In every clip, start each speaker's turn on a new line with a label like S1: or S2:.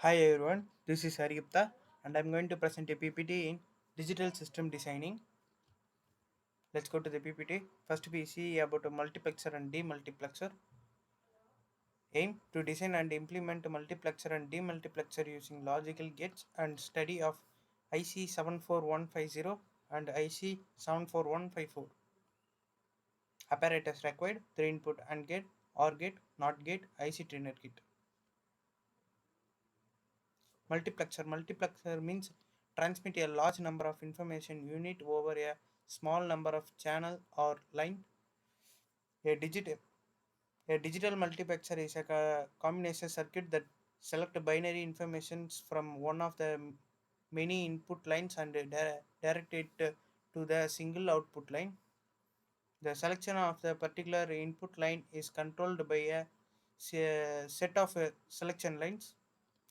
S1: Hi everyone, this is Harigupta and I'm going to present a PPT in digital system designing. Let's go to the PPT. First we see about a multiplexer and demultiplexer. Aim to design and implement a multiplexer and demultiplexer using logical gates and study of IC 74150 and IC 74154. Apparatus required 3 input AND gate, OR gate, NOT gate, IC trainer kit. Multiplexer means transmit a large number of information unit over a small number of channel or line. A digital a digital multiplexer is a combination circuit that select binary informations from one of the many input lines and direct it to the single output line. The selection of the particular input line is controlled by a set of selection lines.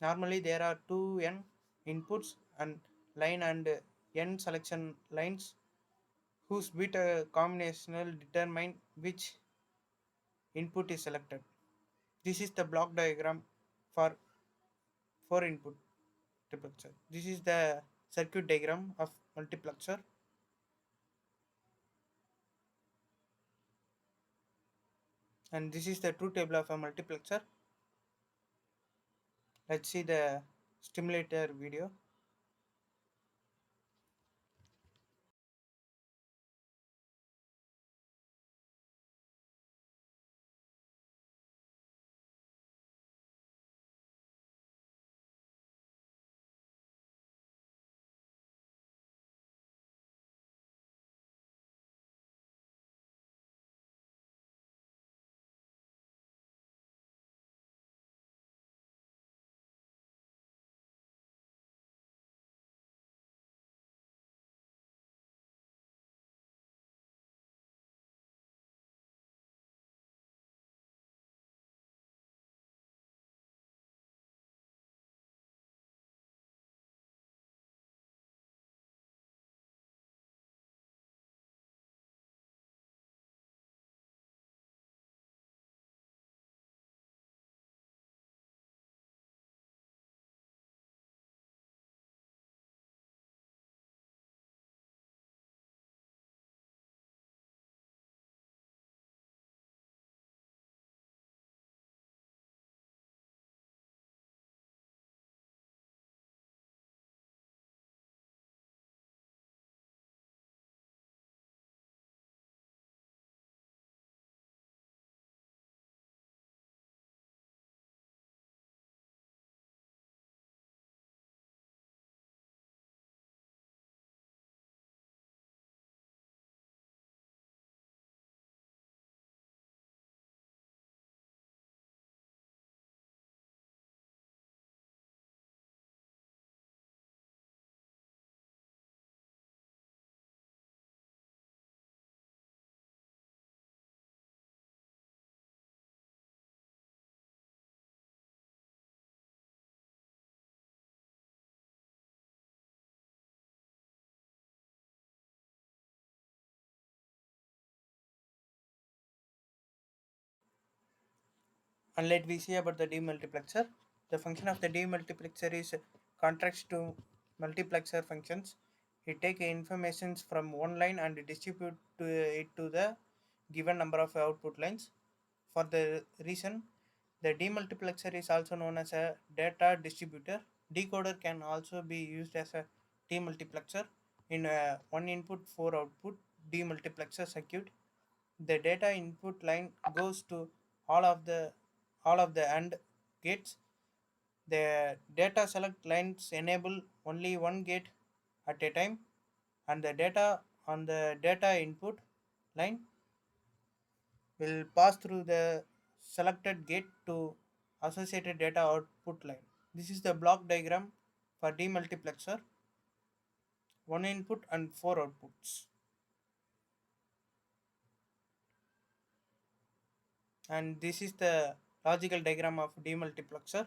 S1: Normally, there are two n inputs and line and n selection lines whose bit combinational determine which input is selected. This is the block diagram for 4 input multiplexer. This is the circuit diagram of multiplexer, and this is the truth table of a multiplexer. Let's see the stimulator video. And let we see about the demultiplexer. The function of the demultiplexer is contrast to multiplexer functions. It takes information from one line and distribute it to the given number of output lines. For the reason, the demultiplexer is also known as a data distributor. Decoder can also be used as a demultiplexer in a one input, four output demultiplexer circuit. The data input line goes to all of the all of the AND gates. The data select lines enable only one gate at a time, and the data on the data input line will pass through the selected gate to associated data output line. This is the block diagram for demultiplexer, one input and four outputs. And this is the logical diagram of demultiplexer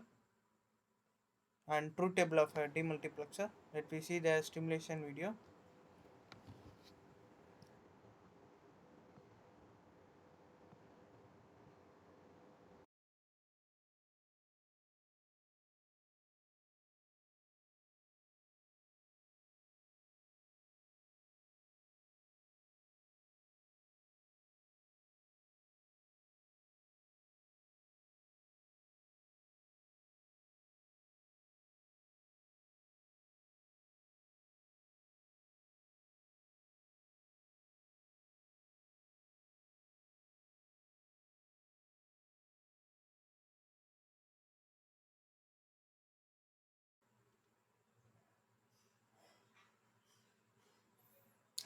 S1: and truth table of a demultiplexer. Let me see the stimulation video.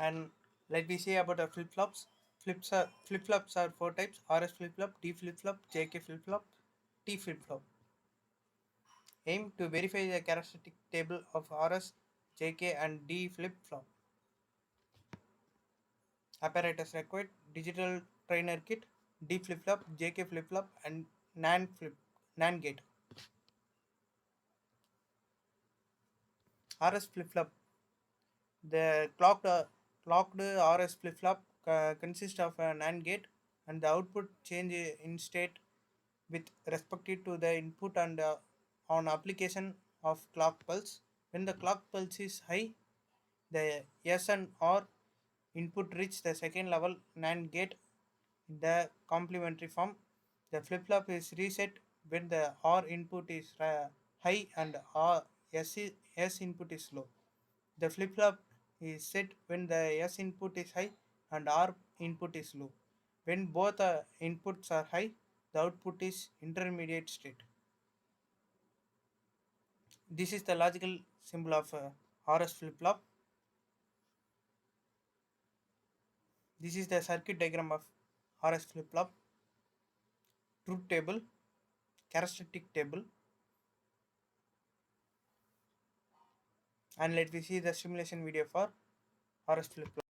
S1: And let me see about the flip-flops. Flip-flops are four types: RS flip-flop, D flip-flop, JK flip-flop, T flip-flop. Aim to verify the characteristic table of RS, JK and D flip-flop. Apparatus required: digital trainer kit, D flip-flop, JK flip-flop and NAND gate. RS flip-flop. The clocked RS flip-flop consists of an AND gate and the output change in state with respect to the input and on application of clock pulse. When the clock pulse is high, the S and R input reach the second level NAND gate in the complementary form. The flip-flop is reset when the R input is high and S input is low. The flip-flop is set when the S input is high and R input is low. When both inputs are high, the output is intermediate state. This is the logical symbol of RS flip-flop. This is the circuit diagram of RS flip-flop. Truth table, characteristic table, and let me see the simulation video for RS flip-flop.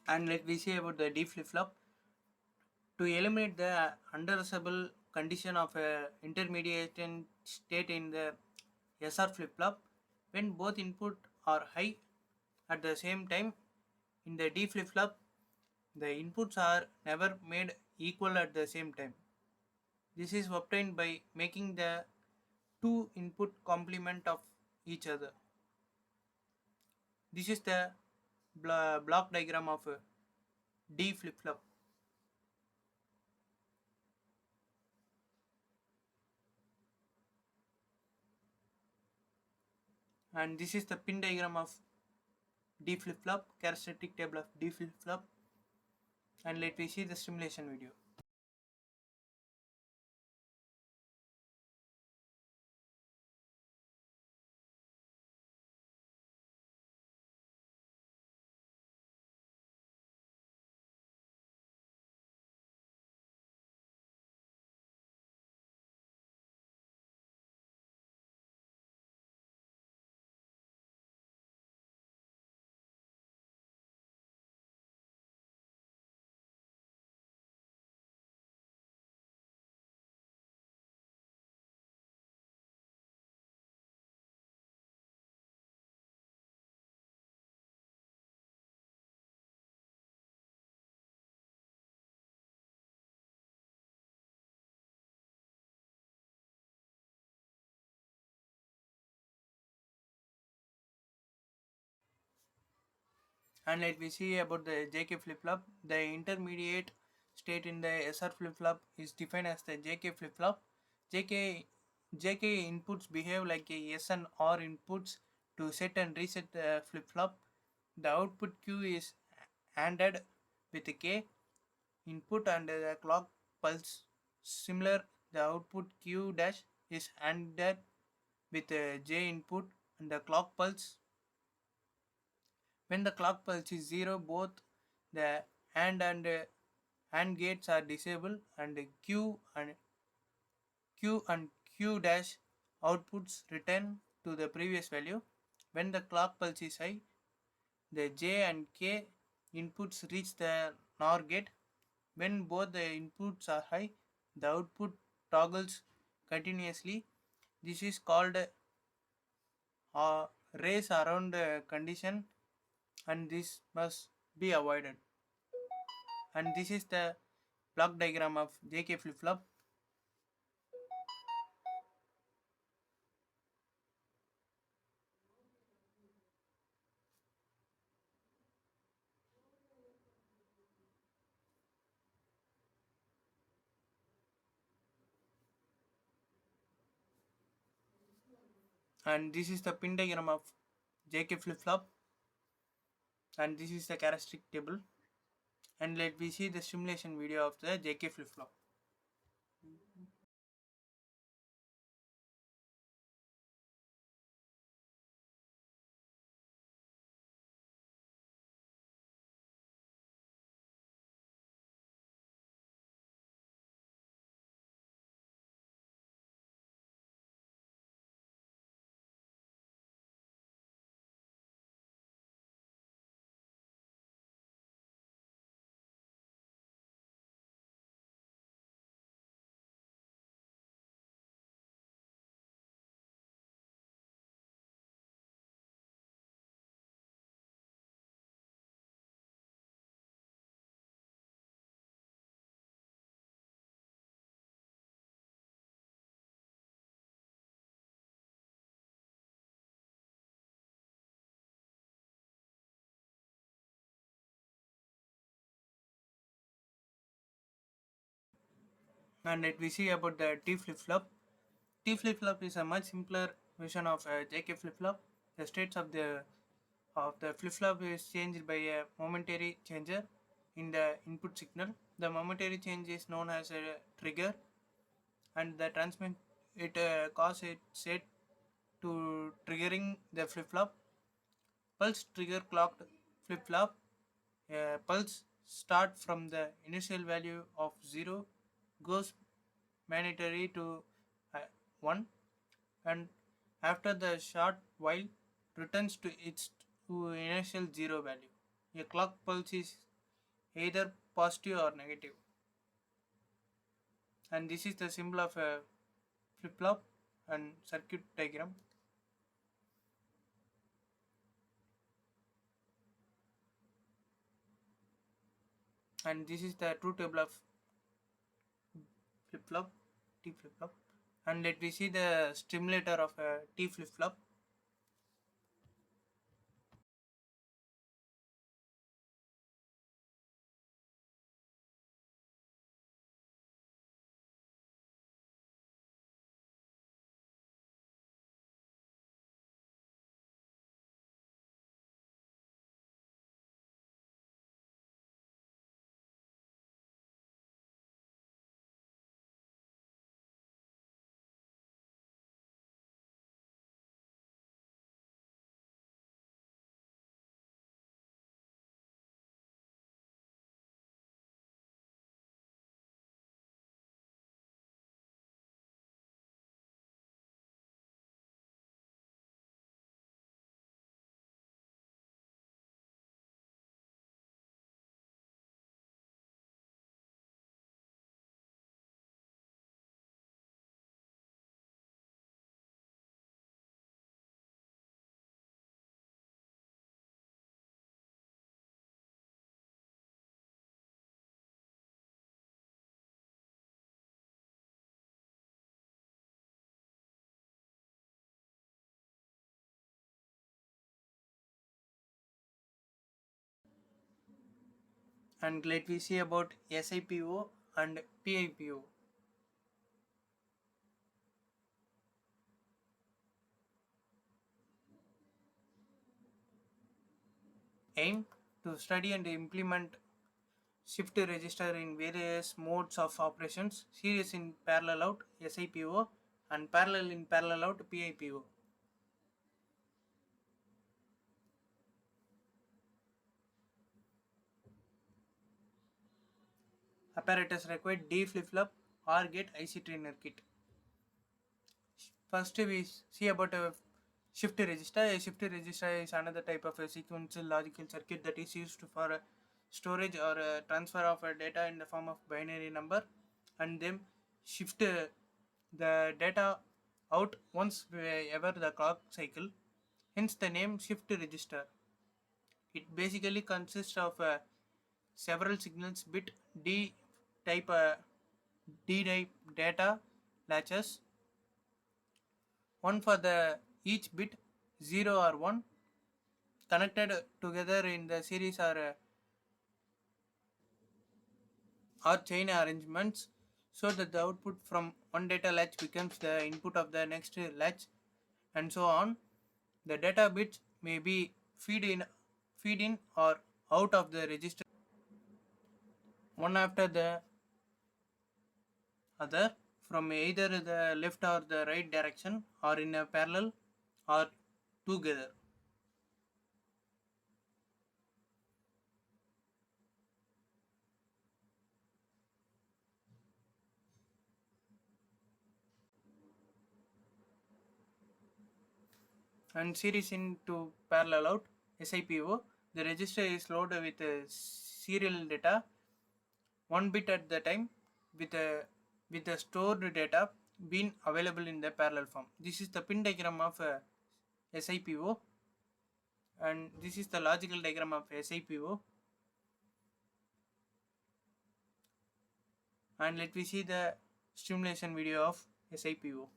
S1: And let me see about the D flip-flop. To eliminate the undesirable condition of a intermediate state in the SR flip-flop, when both input are high at the same time, in the D flip-flop, the inputs are never made equal at the same time. This is obtained by making the two input complement of each other. This is the block diagram of a D flip-flop. And this is the pin diagram of D flip-flop, characteristic table of D flip-flop. And let me see the simulation video. And let me see about the JK flip-flop. The intermediate state in the SR flip-flop is defined as the JK flip-flop. JK JK inputs behave like a S and R inputs to set and reset the flip-flop. The output Q is ANDed with K input and the clock pulse. Similar, the output Q dash is ANDed with J input and the clock pulse. When the clock pulse is 0, both the AND gates are disabled and Q and Q dash outputs return to the previous value. When the clock pulse is high, the J and K inputs reach the NOR gate. When both the inputs are high, the output toggles continuously. This is called race around a condition, and this must be avoided. And this is the block diagram of JK flip-flop. And this is the pin diagram of JK flip-flop, and this is the characteristic table. And let me see the simulation video of the JK flip-flop. And let me see about the T flip-flop. T flip-flop is a much simpler version of JK flip-flop. The states of the flip-flop is changed by a momentary changer in the input signal. The momentary change is known as a trigger, and the transmit it cause it set to triggering the flip-flop. Pulse trigger clocked flip-flop. Pulse start from the initial value of 0, goes mandatory to 1, and after the short while returns to its to initial 0 value. A clock pulse is either positive or negative. And this is the symbol of a flip-flop and circuit diagram. And this is the truth table of flip-flop, T flip-flop. And let me see the stimulator of a T flip-flop. And let me see about SIPO and PIPO. Aim to study and implement shift register in various modes of operations, series in parallel out SIPO and parallel in parallel out PIPO. Apparatus required D flip-flop or get IC trainer kit. First we see about a shift register. A shift register is another type of a sequential logical circuit that is used for storage or transfer of data in the form of binary number, and then shift the data out once ever the clock cycle. hence the name shift register. It basically consists of several signals bit D type D type data latches, one for the each bit 0 or 1 connected together in the series or chain arrangements, so that the output from one data latch becomes the input of the next latch, and so on. The data bits may be feed in or out of the register one after the other from either the left or the right direction or in a parallel or together. And series into parallel out SIPO, the register is loaded with serial data one bit at the time with the stored data being available in the parallel form. This is the pin diagram of SIPO, and this is the logical diagram of SIPO. And let me see the stimulation video of SIPO.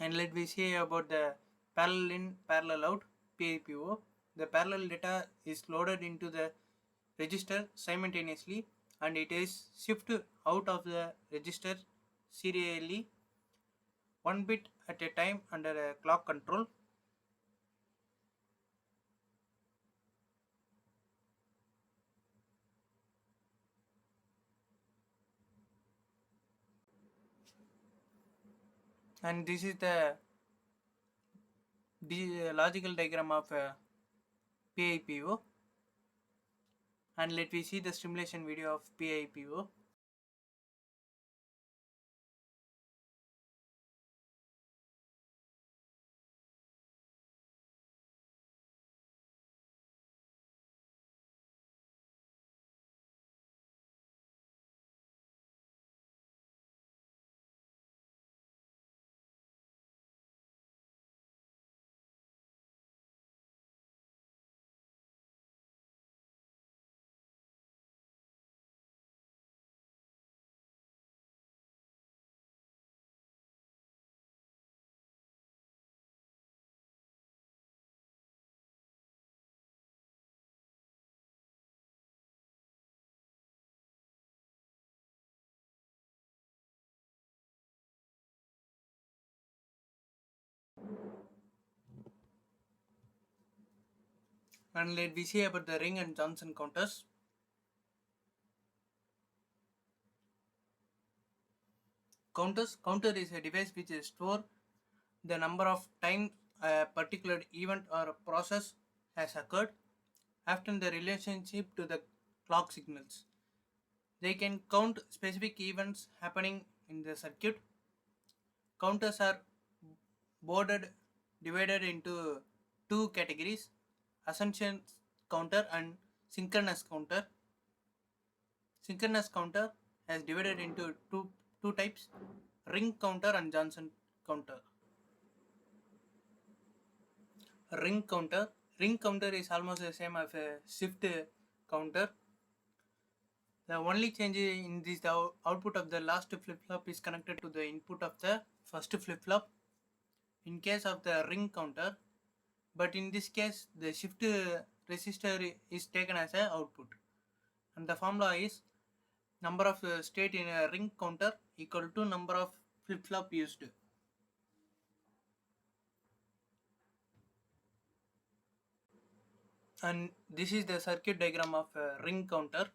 S1: And let me see about the parallel in parallel out PIPO. The parallel data is loaded into the register simultaneously, and it is shifted out of the register serially one bit at a time under a clock control. And this is the logical diagram of PIPO. And let me see the stimulation video of PIPO. And let me see about the Ring and Johnson counters. Counter is a device which store the number of times a particular event or process has occurred, often the relationship to the clock signals. They can count specific events happening in the circuit. Counters are boarded divided into two categories: ascension counter and synchronous counter. Synchronous counter has divided into two types: ring counter and Johnson counter. Ring counter. Ring counter is almost the same as a shift counter. The only change in this the output of the last flip flop is connected to the input of the first flip flop in case of the ring counter, but in this case the shift resistor is taken as a output, and the formula is number of state in a ring counter equal to number of flip flop used. And this is the circuit diagram of a ring counter.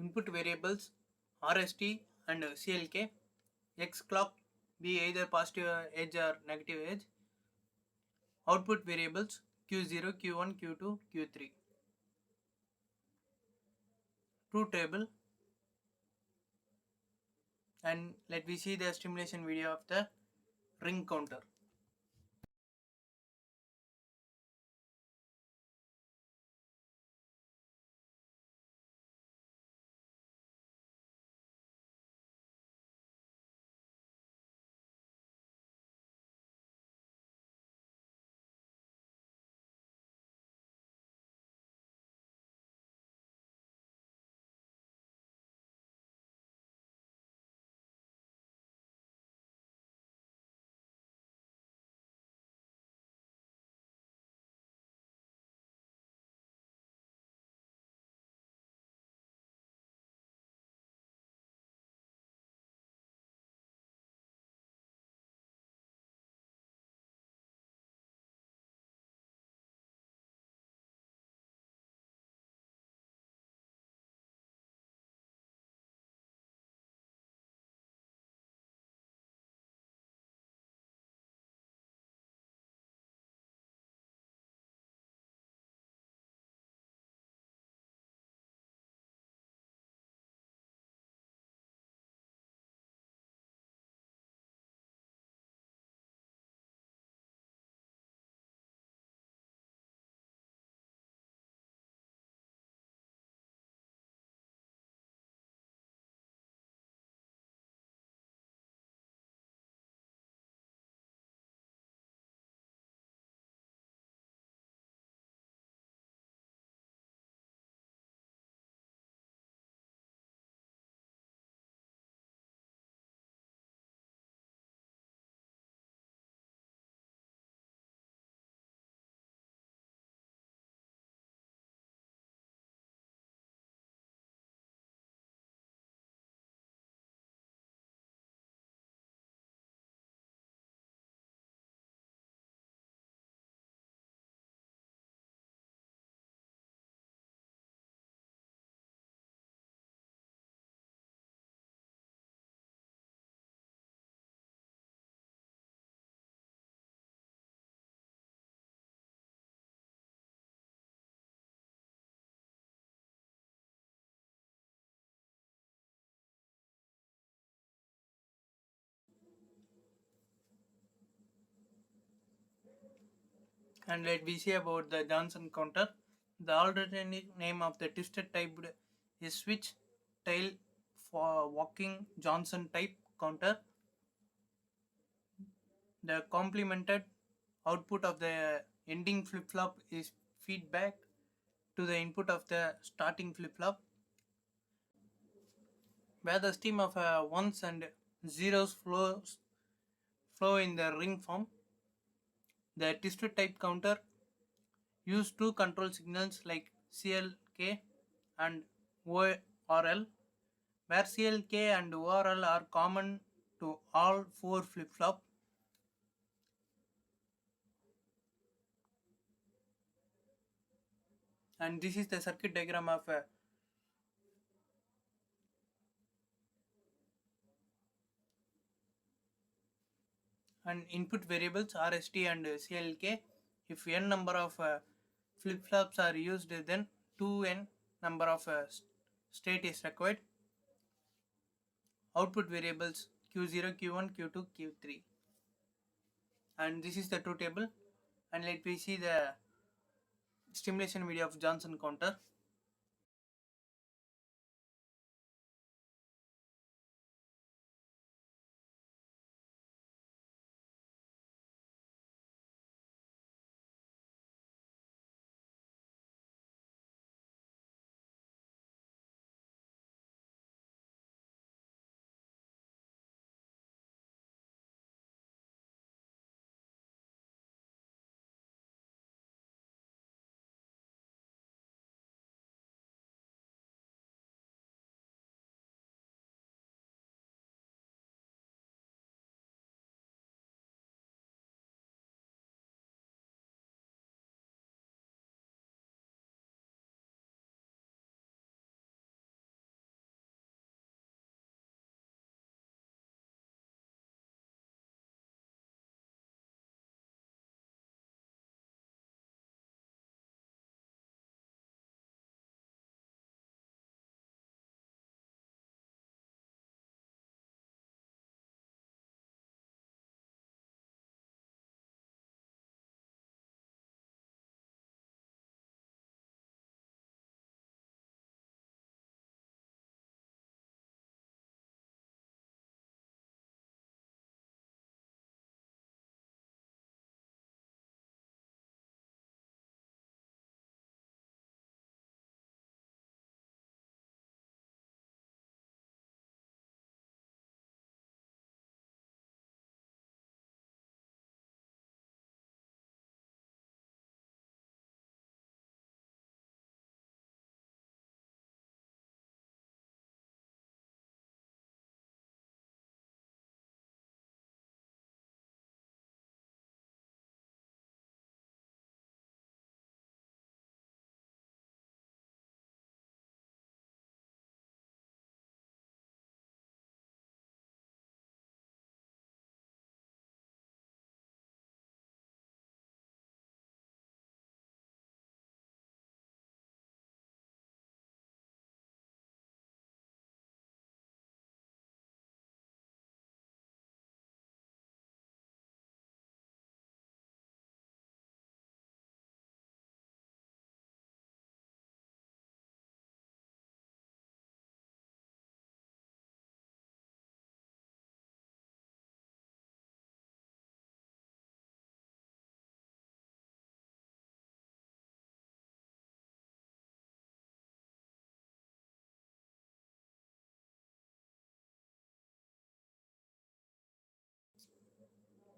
S1: Input variables RST and CLK. X clock be either positive edge or negative edge. Output variables Q0, Q1, Q2, Q3. Truth table, and let me see the stimulation video of the ring counter. And let me see about the Johnson counter. The alternate name of the twisted type is switch tail for walking Johnson type counter. The complemented output of the ending flip flop is feedback to the input of the starting flip flop, where the stream of ones and zeros flow in the ring form. The twisted type counter use two control signals like CLK and ORL, where CLK and ORL are common to all four flip flop. And this is the circuit diagram of and input variables RST and CLK. If n number of flip flops are used, then 2n number of state is required. Output variables Q0, Q1, Q2, Q3. And this is the truth table. And let me see the stimulation video of Johnson counter.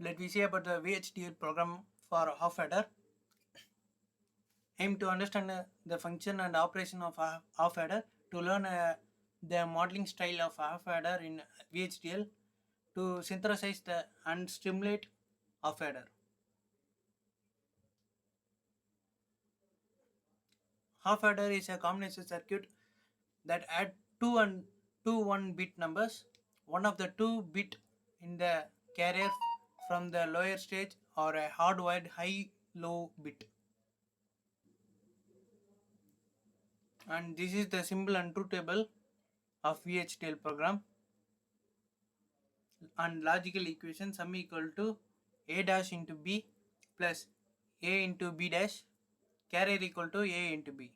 S1: Let me see about the VHDL program for half adder. Aim to understand the function and operation of half adder, to learn the modeling style of half adder in VHDL, to synthesize the and stimulate half adder. Half adder is a combination circuit that add two 1-bit numbers, one of the 2 bit in the carrier from the lower stage, or a hardwired high-low bit. And this is the simple and truth table of VHDL program. And logical equation, sum equal to a dash into b plus a into b dash, carrier equal to a into b.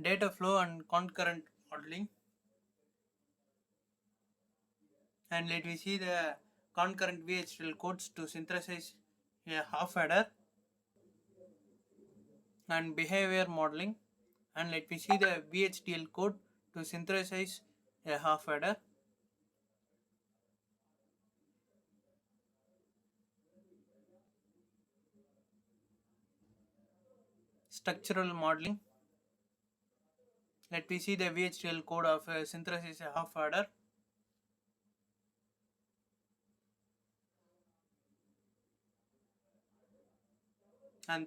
S1: Data flow and concurrent modeling. And let me see the concurrent VHDL codes to synthesize a half adder and behavior modeling. And let me see the VHDL code to synthesize a half adder. Structural modeling. Let me see the VHDL code of synthesis a half adder. And